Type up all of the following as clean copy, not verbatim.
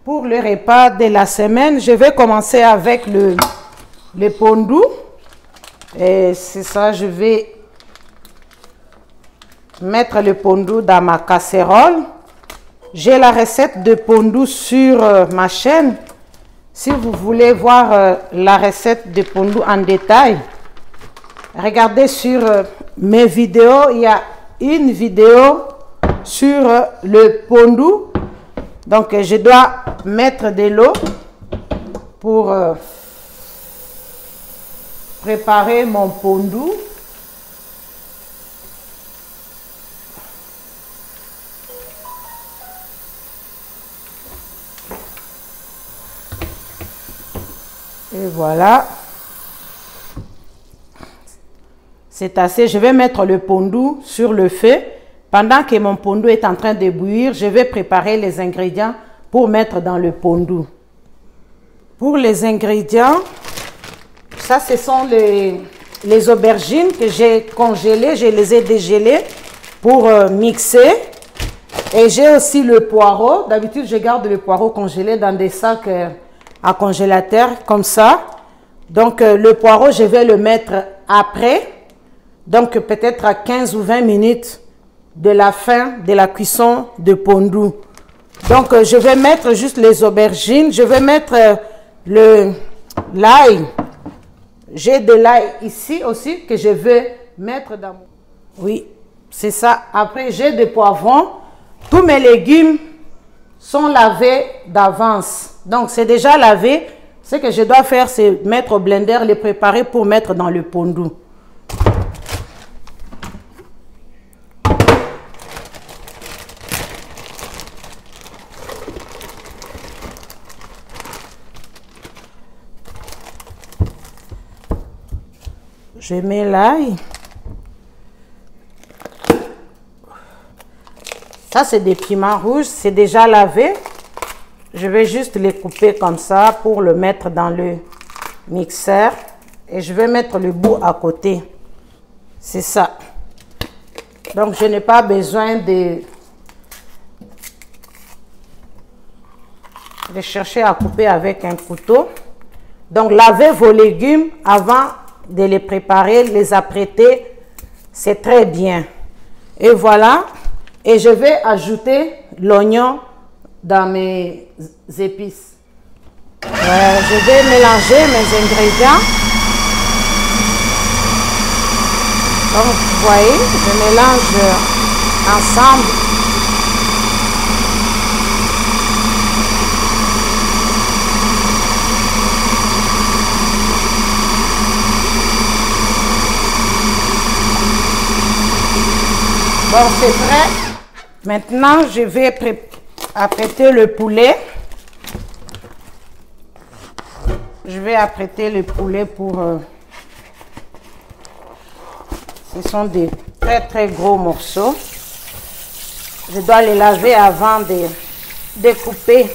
pour le repas de la semaine. Je vais commencer avec le pondu. Et c'est ça, je vais mettre le pondu dans ma casserole. J'ai la recette de pondu sur ma chaîne. Si vous voulez voir la recette de pondu en détail, regardez sur mes vidéos. Il y a une vidéo sur le pondu. Donc, je dois mettre de l'eau pour préparer mon pondu. Et voilà. C'est assez. Je vais mettre le pondu sur le feu. Pendant que mon pondu est en train de bouillir, je vais préparer les ingrédients pour mettre dans le pondu. Pour les ingrédients, ça ce sont les aubergines que j'ai congelées. Je les ai dégelées pour mixer. Et j'ai aussi le poireau. D'habitude, je garde le poireau congelé dans des sacs à congélateur comme ça. Donc, le poireau, je vais le mettre après. Donc, peut-être à 15 ou 20 minutes de la fin de la cuisson de pondu. Donc, je vais mettre juste les aubergines. Je vais mettre l'ail. J'ai de l'ail ici aussi que je vais mettre dans mon... Oui, c'est ça. Après, j'ai des poivrons. Tous mes légumes sont lavés d'avance. Donc, c'est déjà lavé. Ce que je dois faire, c'est mettre au blender, les préparer pour mettre dans le pondu. Je mets l'ail. Ça, c'est des piments rouges. C'est déjà lavé. Je vais juste les couper comme ça pour le mettre dans le mixeur. Et je vais mettre le bout à côté. C'est ça. Donc, je n'ai pas besoin de chercher à couper avec un couteau. Donc, lavez vos légumes avant de les préparer, les apprêter, c'est très bien. Et voilà, et je vais ajouter l'oignon dans mes épices. Je vais mélanger mes ingrédients. Comme vous voyez, je mélange ensemble. Bon, c'est prêt. Maintenant, je vais apprêter le poulet. Je vais apprêter le poulet pour... ce sont des très gros morceaux. Je dois les laver avant de découper.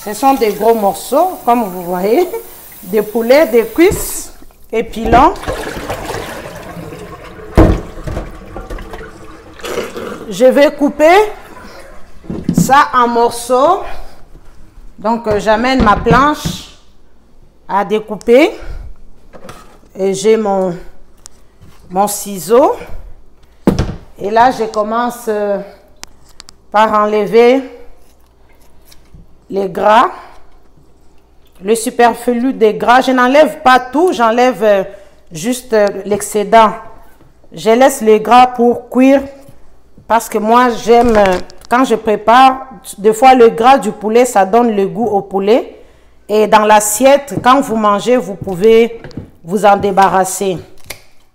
Ce sont des gros morceaux, comme vous voyez, des poulets, des cuisses épilants. Je vais couper ça en morceaux. Donc, j'amène ma planche à découper. Et j'ai mon ciseau. Et là, je commence par enlever les gras, le superflu des gras. Je n'enlève pas tout, j'enlève juste l'excédent. Je laisse les gras pour cuire parce que moi j'aime, quand je prépare, des fois le gras du poulet, ça donne le goût au poulet. Et dans l'assiette, quand vous mangez, vous pouvez vous en débarrasser.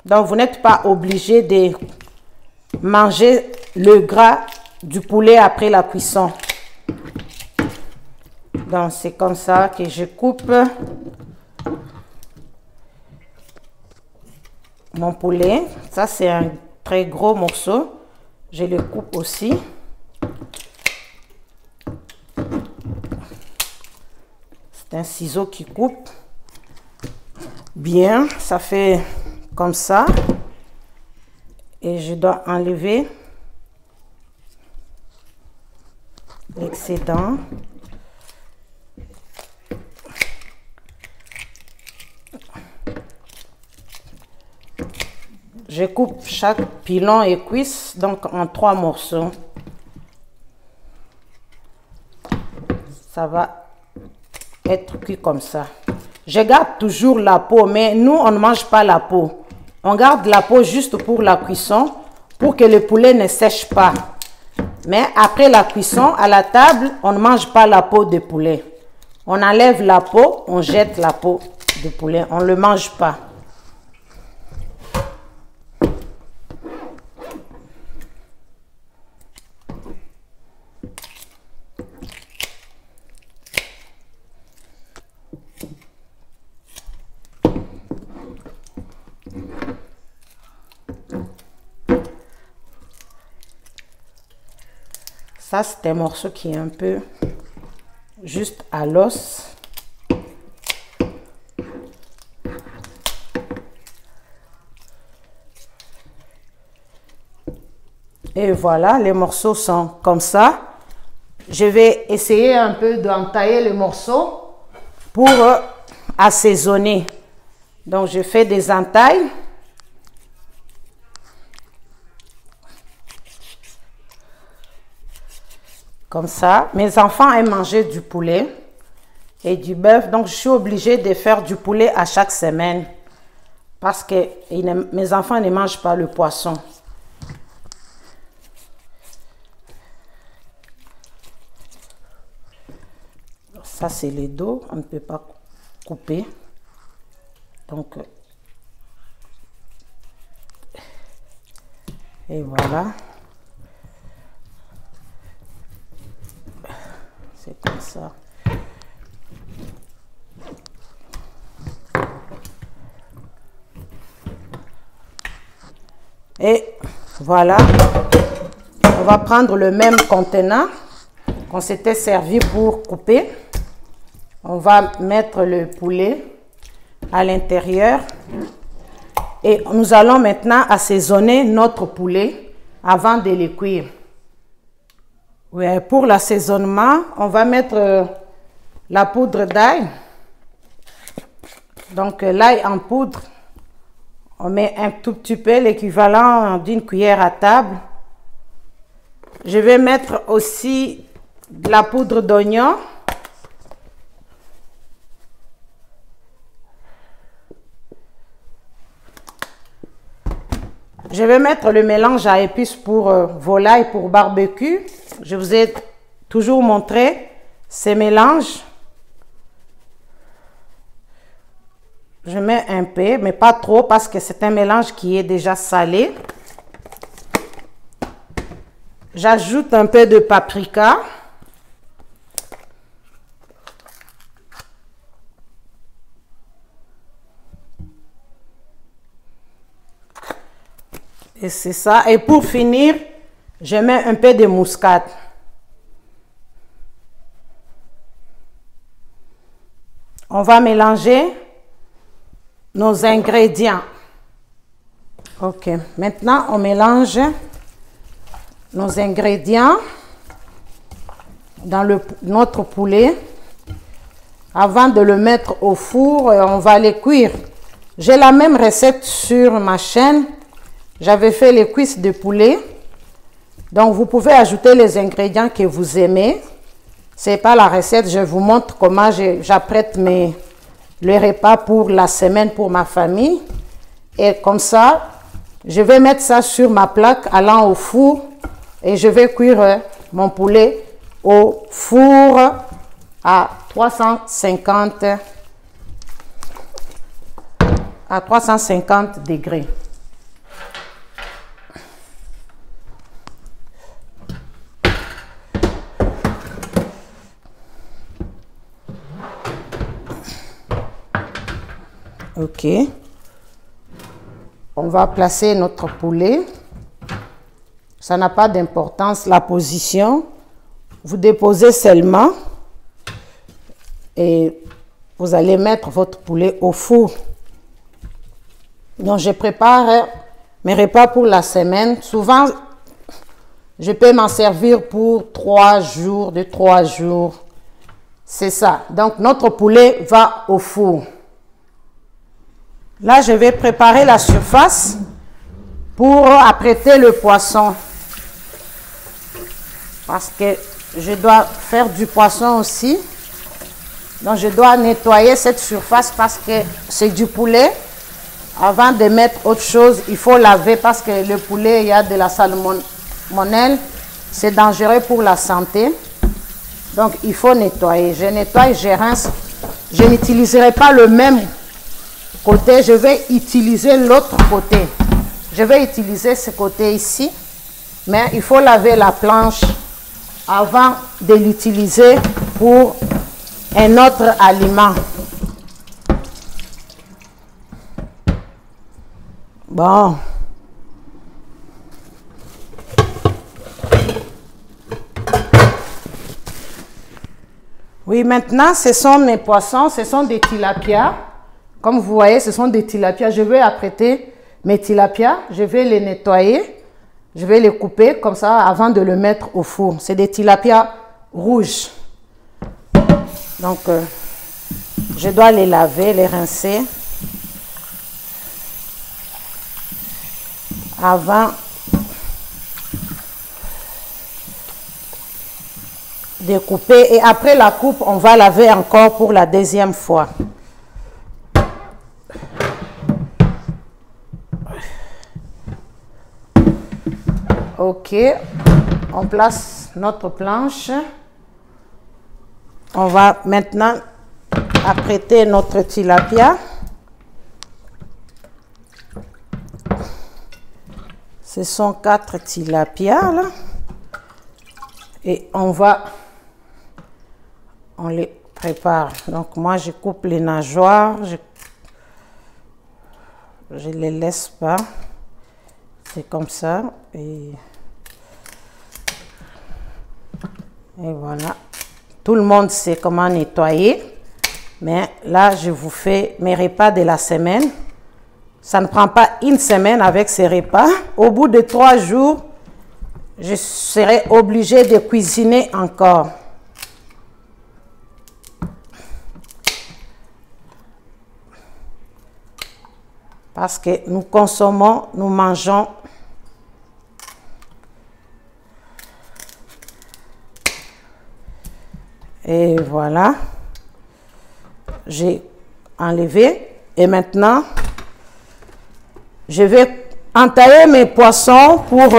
Donc, vous n'êtes pas obligé de manger le gras du poulet après la cuisson. Donc, c'est comme ça que je coupe mon poulet. Ça, c'est un très gros morceau. Je le coupe aussi. C'est un ciseau qui coupe bien. Ça fait comme ça. Et je dois enlever l'excédent. Je coupe chaque pilon et cuisse donc en 3 morceaux. Ça va être cuit comme ça. Je garde toujours la peau, mais nous, on ne mange pas la peau. On garde la peau juste pour la cuisson, pour que le poulet ne sèche pas. Mais après la cuisson, à la table, on ne mange pas la peau de poulet. On enlève la peau, on jette la peau de poulet. On ne le mange pas. Ça, c'est un morceau qui est un peu juste à l'os. Et voilà, les morceaux sont comme ça. Je vais essayer un peu d'entailler les morceaux pour assaisonner. Donc, je fais des entailles. Comme ça. Mes enfants aiment manger du poulet et du bœuf. Donc, je suis obligée de faire du poulet à chaque semaine. Parce que mes enfants ne mangent pas le poisson. Ça, c'est les dos. On ne peut pas couper. Donc, et voilà. C'est comme ça. Et voilà. On va prendre le même contenant qu'on s'était servi pour couper. On va mettre le poulet à l'intérieur. Et nous allons maintenant assaisonner notre poulet avant de le cuire. Ouais, pour l'assaisonnement, on va mettre la poudre d'ail. Donc l'ail en poudre, on met un tout petit peu, l'équivalent d'une cuillère à table. Je vais mettre aussi de la poudre d'oignon. Je vais mettre le mélange à épices pour volaille, pour barbecue. Je vous ai toujours montré ces mélanges. Je mets un peu, mais pas trop parce que c'est un mélange qui est déjà salé. J'ajoute un peu de paprika. Et c'est ça. Et pour finir, je mets un peu de muscade. On va mélanger nos ingrédients. Ok. Maintenant, on mélange nos ingrédients dans notre poulet. Avant de le mettre au four, on va les cuire. J'ai la même recette sur ma chaîne. J'avais fait les cuisses de poulet. Donc, vous pouvez ajouter les ingrédients que vous aimez. Ce n'est pas la recette. Je vous montre comment j'apprête le repas pour la semaine pour ma famille. Et comme ça, je vais mettre ça sur ma plaque allant au four. Et je vais cuire mon poulet au four à 350 degrés. Ok. On va placer notre poulet. Ça n'a pas d'importance, la position. Vous déposez seulement et vous allez mettre votre poulet au four. Donc, je prépare mes repas pour la semaine. Souvent, je peux m'en servir pour 3 jours, de 3 jours. C'est ça. Donc, notre poulet va au four. Là, je vais préparer la surface pour apprêter le poisson. Parce que je dois faire du poisson aussi. Donc, je dois nettoyer cette surface parce que c'est du poulet. Avant de mettre autre chose, il faut laver parce que le poulet, il y a de la salmonelle. C'est dangereux pour la santé. Donc, il faut nettoyer. Je nettoie, je rince. Je n'utiliserai pas le même côté. Je vais utiliser l'autre côté. Je vais utiliser ce côté ici. Mais il faut laver la planche avant de l'utiliser pour un autre aliment. Bon. Oui, maintenant, ce sont mes poissons, ce sont des tilapias. Comme vous voyez, ce sont des tilapias. Je vais apprêter mes tilapias, je vais les nettoyer. Je vais les couper comme ça avant de le mettre au four. C'est des tilapias rouges. Donc, je dois les laver, les rincer avant de couper. Et après la coupe, on va laver encore pour la deuxième fois. Ok, on place notre planche. On va maintenant apprêter notre tilapia. Ce sont 4 tilapias là. Et on les prépare. Donc moi je coupe les nageoires. Je les laisse pas. C'est comme ça. Et voilà. Tout le monde sait comment nettoyer. Mais là, je vous fais mes repas de la semaine. Ça ne prend pas une semaine avec ces repas. Au bout de 3 jours, je serai obligée de cuisiner encore. Parce que nous consommons, nous mangeons. Et voilà. J'ai enlevé. Et maintenant, je vais entailler mes poissons pour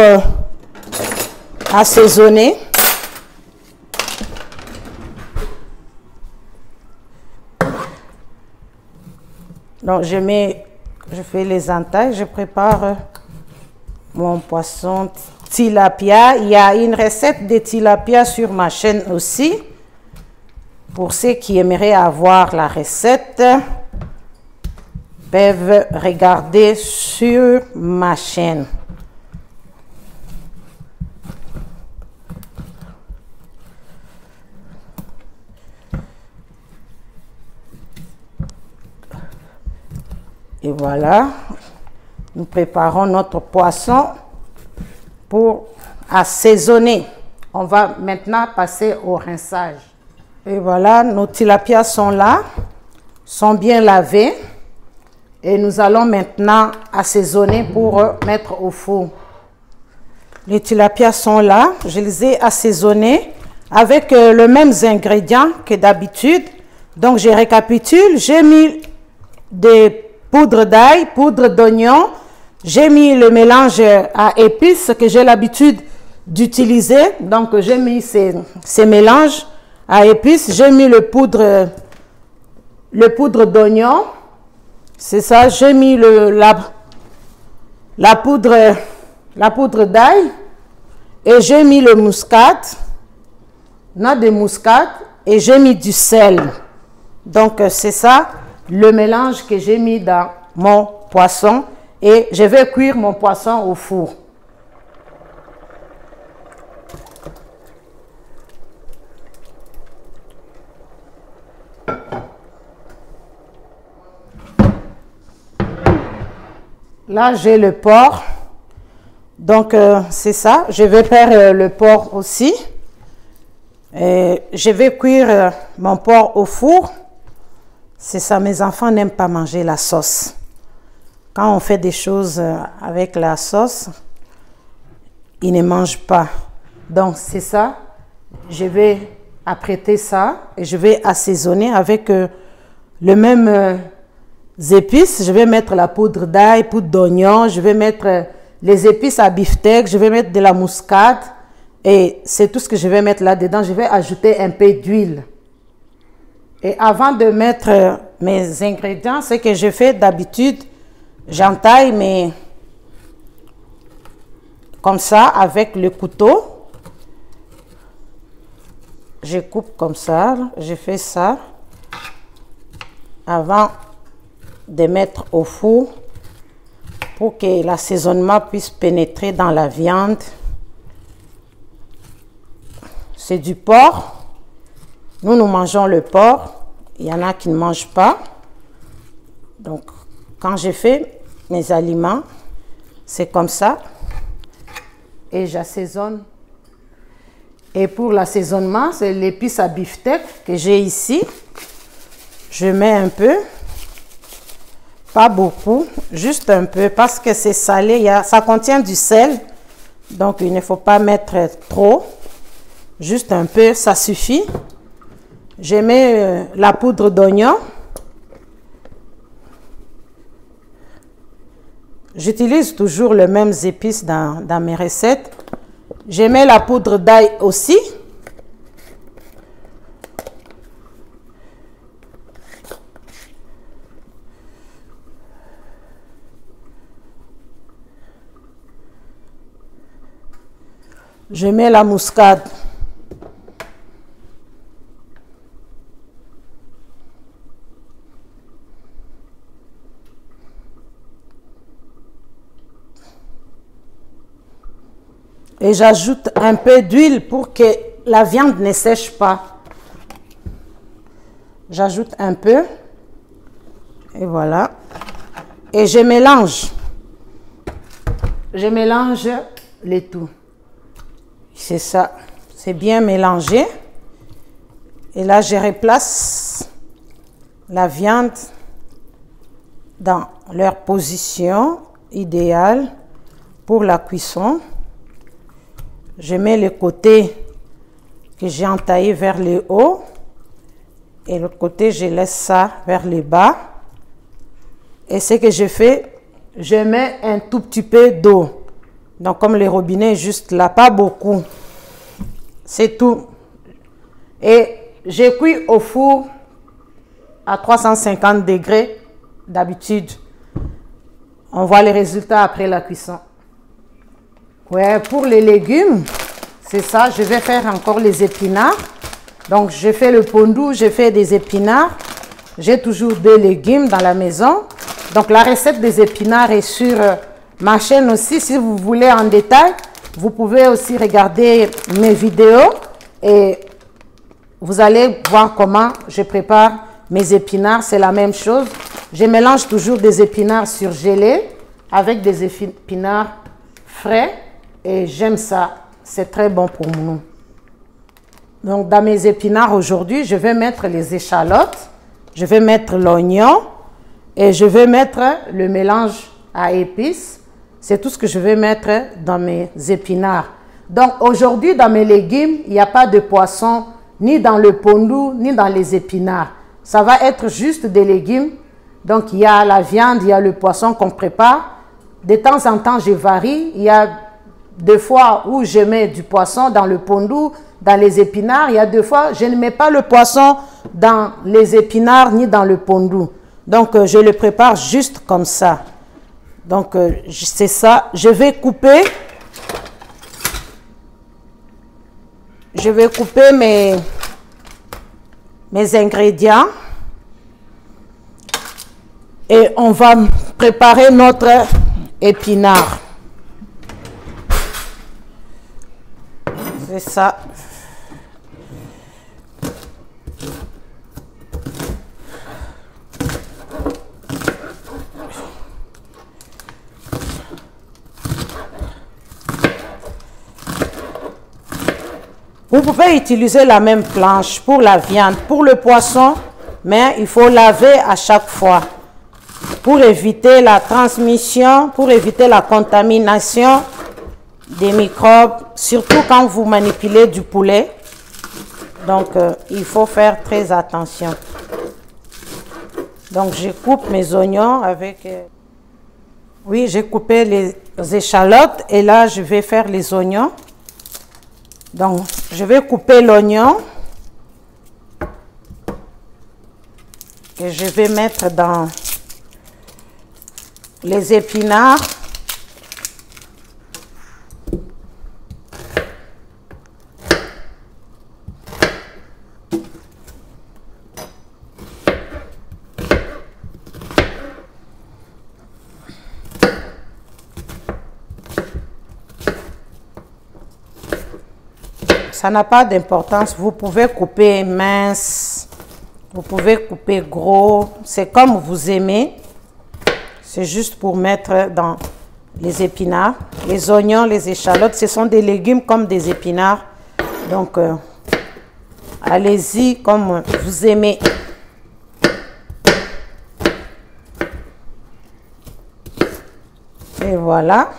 assaisonner. Donc, je fais les entailles, je prépare mon poisson tilapia. Il y a une recette de tilapia sur ma chaîne aussi. Pour ceux qui aimeraient avoir la recette, peuvent regarder sur ma chaîne. Et voilà, nous préparons notre poisson pour assaisonner. On va maintenant passer au rinçage. Et voilà, nos tilapias sont là, sont bien lavés. Et nous allons maintenant assaisonner pour mettre au four. Les tilapias sont là, je les ai assaisonnés avec les mêmes ingrédients que d'habitude. Donc je récapitule, j'ai mis des poudres d'ail, poudre d'oignon, j'ai mis le mélange à épices que j'ai l'habitude d'utiliser. Donc j'ai mis ces mélanges à épices, j'ai mis le poudre d'oignon, c'est ça, j'ai mis la poudre d'ail et j'ai mis le muscade, noix de muscade et j'ai mis du sel. Donc c'est ça, le mélange que j'ai mis dans mon poisson et je vais cuire mon poisson au four. Là, j'ai le porc. Donc, c'est ça. Je vais faire le porc aussi. Et je vais cuire mon porc au four. C'est ça, mes enfants n'aiment pas manger la sauce. Quand on fait des choses avec la sauce, ils ne mangent pas. Donc, c'est ça. Je vais apprêter ça et je vais assaisonner avec le même épices. Je vais mettre la poudre d'ail, poudre d'oignon. Je vais mettre les épices à beefsteak. Je vais mettre de la muscade. Et c'est tout ce que je vais mettre là-dedans. Je vais ajouter un peu d'huile. Et avant de mettre mes ingrédients, ce que je fais d'habitude, j'entaille mes... comme ça, avec le couteau. Je coupe comme ça. Je fais ça. Avant de mettre au four pour que l'assaisonnement puisse pénétrer dans la viande. C'est du porc. Nous mangeons le porc. Il y en a qui ne mangent pas. Donc, quand je fais mes aliments, c'est comme ça. Et j'assaisonne. Et pour l'assaisonnement, c'est l'épice à beefsteak que j'ai ici. Je mets un peu. Pas beaucoup, juste un peu, parce que c'est salé. Ça contient du sel. Donc, il ne faut pas mettre trop. Juste un peu, ça suffit. Je mets la poudre d'oignon. J'utilise toujours les mêmes épices dans mes recettes. Je mets la poudre d'ail aussi. Je mets la muscade. Et j'ajoute un peu d'huile pour que la viande ne sèche pas. J'ajoute un peu. Et voilà. Et je mélange. Je mélange le tout. C'est ça. C'est bien mélangé. Et là, je replace la viande dans leur position idéale pour la cuisson. Je mets le côté que j'ai entaillé vers le haut et l'autre côté, je laisse ça vers le bas. Et ce que je fais, je mets un tout petit peu d'eau. Donc, comme le robinet est juste là, pas beaucoup. C'est tout. Et je cuis au four à 350 degrés d'habitude. On voit les résultats après la cuisson. Ouais, pour les légumes, c'est ça. Je vais faire encore les épinards. Donc, je fais le pondou, je fais des épinards. J'ai toujours des légumes dans la maison. Donc, la recette des épinards est sur ma chaîne aussi. Si vous voulez en détail, vous pouvez aussi regarder mes vidéos et vous allez voir comment je prépare mes épinards. C'est la même chose. Je mélange toujours des épinards surgelés avec des épinards frais. Et j'aime ça, c'est très bon pour nous. Donc, dans mes épinards aujourd'hui, je vais mettre les échalotes, je vais mettre l'oignon et je vais mettre le mélange à épices. C'est tout ce que je vais mettre dans mes épinards. Donc, aujourd'hui, dans mes légumes, il n'y a pas de poisson, ni dans le pondou, ni dans les épinards. Ça va être juste des légumes. Donc, il y a la viande, il y a le poisson qu'on prépare. De temps en temps, je varie. Il y a deux fois où je mets du poisson dans le pondou, dans les épinards. Il y a deux fois, je ne mets pas le poisson dans les épinards ni dans le pondou. Donc, je le prépare juste comme ça. Donc, c'est ça. Je vais couper. Je vais couper mes ingrédients. Et on va préparer notre épinard. C'est ça. Vous pouvez utiliser la même planche pour la viande, pour le poisson, mais il faut laver à chaque fois pour éviter la transmission, pour éviter la contamination des microbes, surtout quand vous manipulez du poulet. Donc, il faut faire très attention. Donc, je coupe mes oignons avec... Oui, j'ai coupé les échalotes et là, je vais faire les oignons. Donc, je vais couper l'oignon et je vais mettre dans les épinards. Ça n'a pas d'importance. Vous pouvez couper mince, vous pouvez couper gros. C'est comme vous aimez. C'est juste pour mettre dans les épinards. Les oignons, les échalotes, ce sont des légumes comme des épinards. Donc, allez-y comme vous aimez. Et voilà.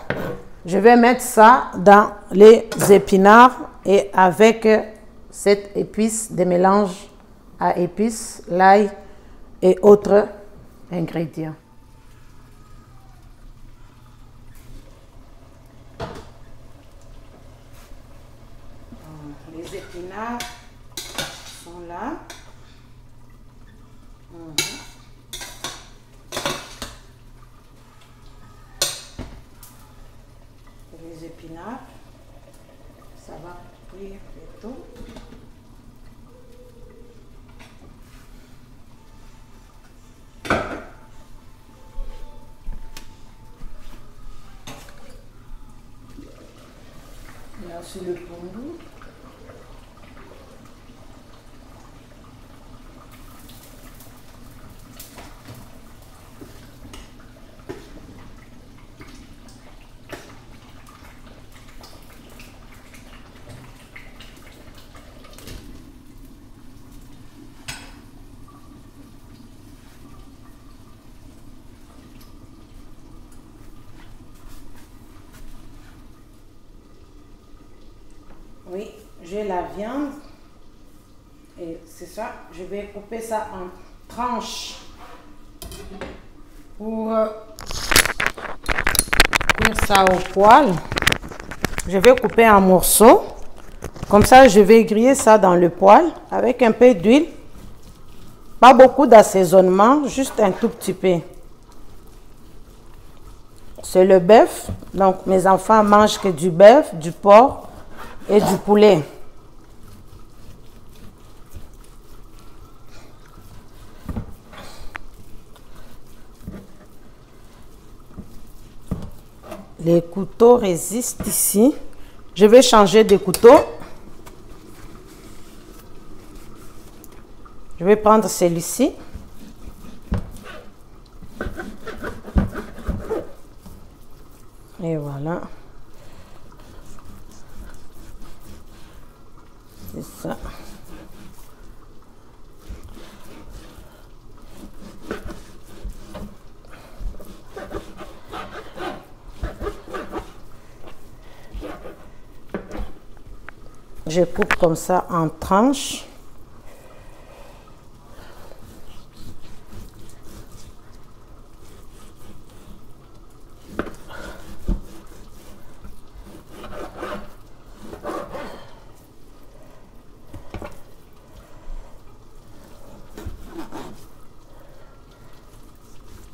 Je vais mettre ça dans les épinards et avec cette épice, des mélanges à épices, l'ail et autres ingrédients. Les épinards sont là. Les épinards, ça va cuire et tout. Là, c'est le pondu. Oui, j'ai la viande et c'est ça, je vais couper ça en tranches pour cuire ça au poêle. Je vais couper en morceaux, comme ça je vais griller ça dans le poêle avec un peu d'huile, pas beaucoup d'assaisonnement, juste un tout petit peu. C'est le bœuf, donc mes enfants mangent que du bœuf, du porc et du poulet. Les couteaux résistent ici. Je vais changer de couteau. Je vais prendre celui-ci. Et voilà. C'est ça. Je coupe comme ça en tranches.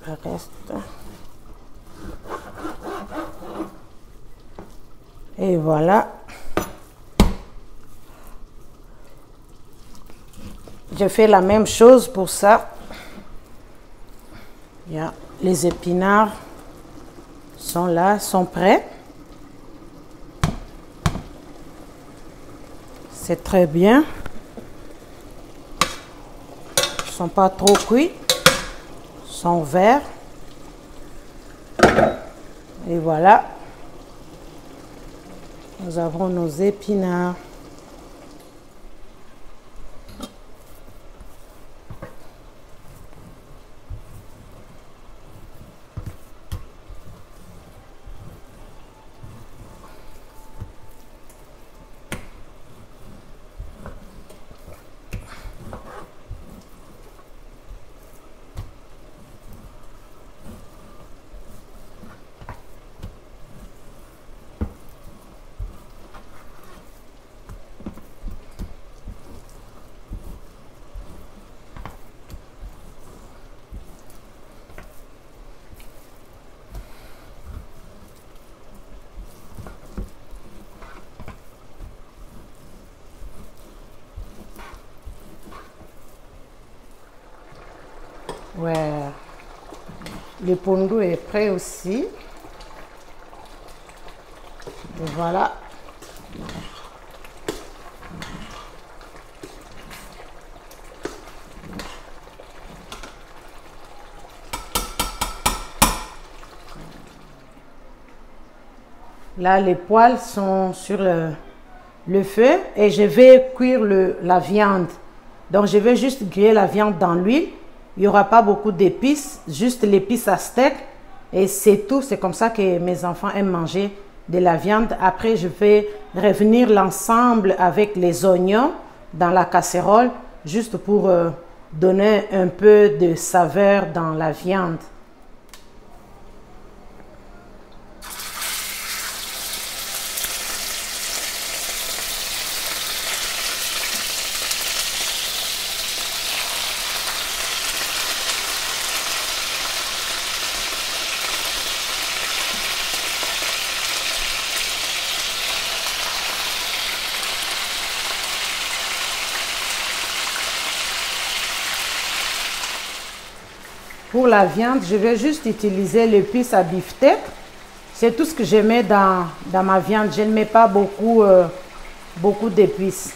Le reste. Et voilà. Je fais la même chose pour ça. Les épinards sont là, sont prêts. C'est très bien. Ils ne sont pas trop cuits. Ils sont verts. Et voilà. Nous avons nos épinards. Ouais, le pondu est prêt aussi. Et voilà. Là, les poêles sont sur le feu et je vais cuire la viande. Donc, je vais juste griller la viande dans l'huile. Il n'y aura pas beaucoup d'épices, juste l'épice à steak. Et c'est tout. C'est comme ça que mes enfants aiment manger de la viande. Après, je vais revenir l'ensemble avec les oignons dans la casserole, juste pour donner un peu de saveur dans la viande. Pour la viande, je vais juste utiliser l'épice à beefsteak. C'est tout ce que je mets dans ma viande. Je ne mets pas beaucoup d'épices.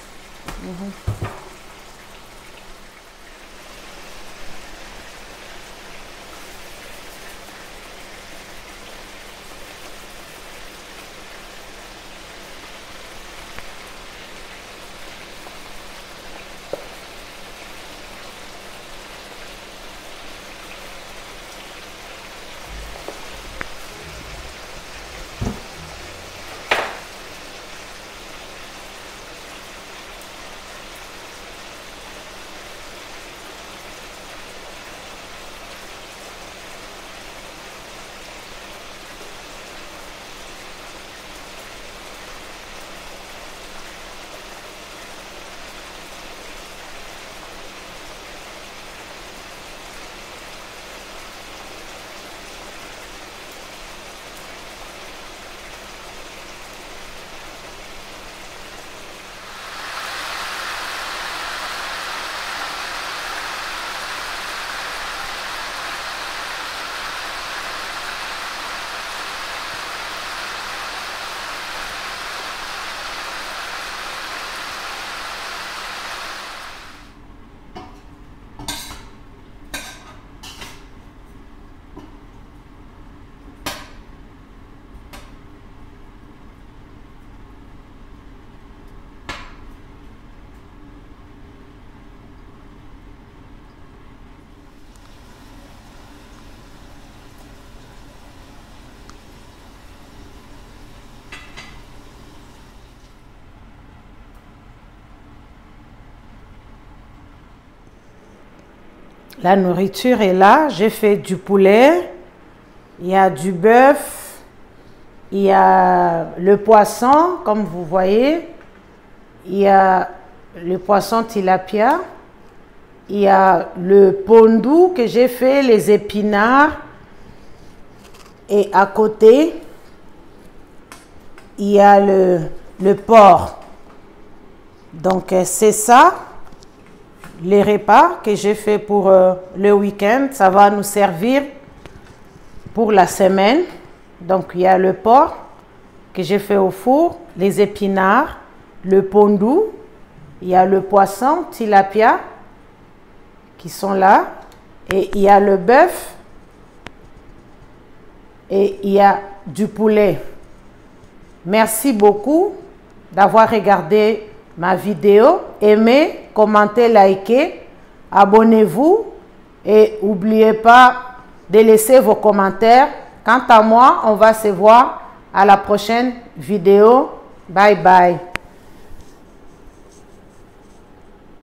La nourriture est là. J'ai fait du poulet, il y a du bœuf, il y a le poisson, comme vous voyez, il y a le poisson tilapia, il y a le pondu que j'ai fait, les épinards, et à côté, il y a le porc. Donc, c'est ça, les repas que j'ai fait pour le week-end. Ça va nous servir pour la semaine. Donc, il y a le porc que j'ai fait au four, les épinards, le pondou, il y a le poisson, tilapia, qui sont là, et il y a le bœuf, et il y a du poulet. Merci beaucoup d'avoir regardé ma vidéo. Aimez, commentez, likez, abonnez-vous et n'oubliez pas de laisser vos commentaires. Quant à moi, on va se voir à la prochaine vidéo. Bye bye.